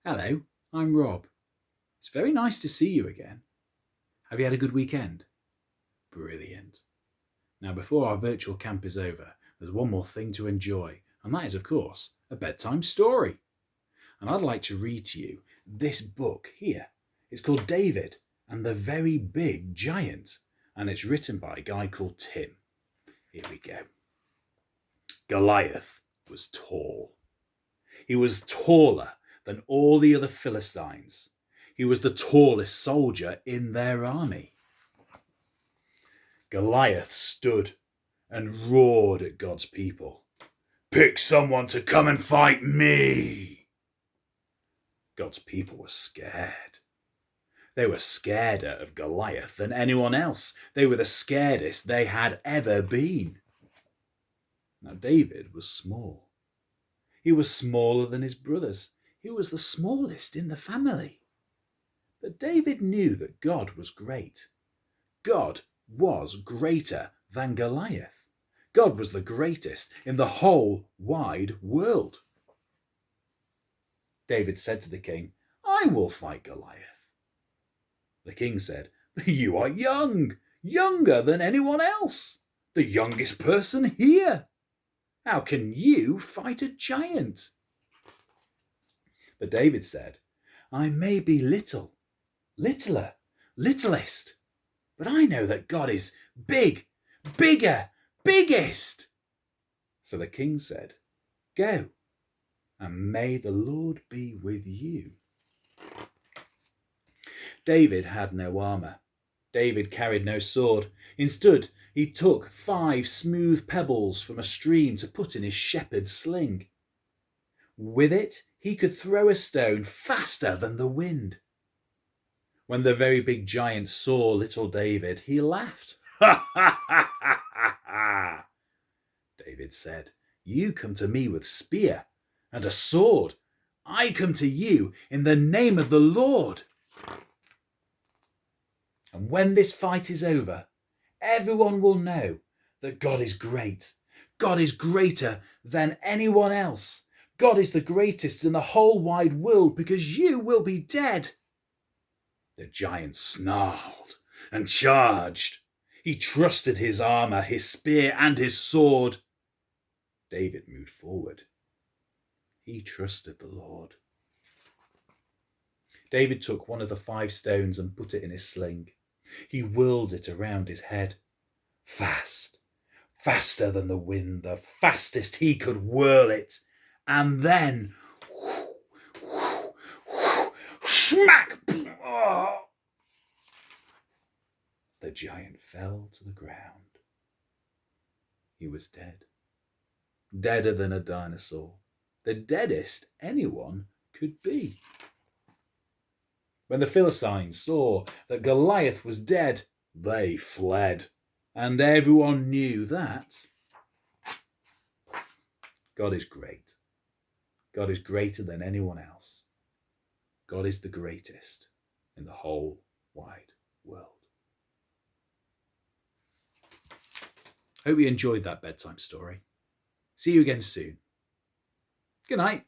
Hello, I'm Rob. It's very nice to see you again. Have you had a good weekend? Brilliant. Now, before our virtual camp is over, there's one more thing to enjoy, and that is, of course, a bedtime story. And I'd like to read to you this book here. It's called David and the Very Big Giant, and it's written by a guy called Tim. Here we go. Goliath was tall. He was taller than all the other Philistines. He was the tallest soldier in their army. Goliath stood and roared at God's people. "Pick someone to come and fight me." God's people were scared. They were scareder of Goliath than anyone else. They were the scaredest they had ever been. Now, David was small. He was smaller than his brothers. He was the smallest in the family. But David knew that God was great. God was greater than Goliath. God was the greatest in the whole wide world. David said to the king, "I will fight Goliath." The king said, "You are young, younger than anyone else, the youngest person here. How can you fight a giant?" But David said, "I may be little, littler, littlest, but I know that God is big, bigger, biggest." So the king said, "Go, and may the Lord be with you." David had no armour. David carried no sword. Instead, he took 5 smooth pebbles from a stream to put in his shepherd's sling. With it, he could throw a stone faster than the wind. When the very big giant saw little David, he laughed. "Ha ha ha ha ha ha!" David said, "You come to me with spear and a sword. I come to you in the name of the Lord. And when this fight is over, everyone will know that God is great. God is greater than anyone else. God is the greatest in the whole wide world because you will be dead." The giant snarled and charged. He trusted his armour, his spear and his sword. David moved forward. He trusted the Lord. David took one of the 5 stones and put it in his sling. He whirled it around his head. Fast, faster than the wind, the fastest he could whirl it. And then, smack! Oh, the giant fell to the ground. He was dead. Deader than a dinosaur. The deadest anyone could be. When the Philistines saw that Goliath was dead, they fled. And everyone knew that God is great. God is greater than anyone else. God is the greatest in the whole wide world. Hope you enjoyed that bedtime story. See you again soon. Good night.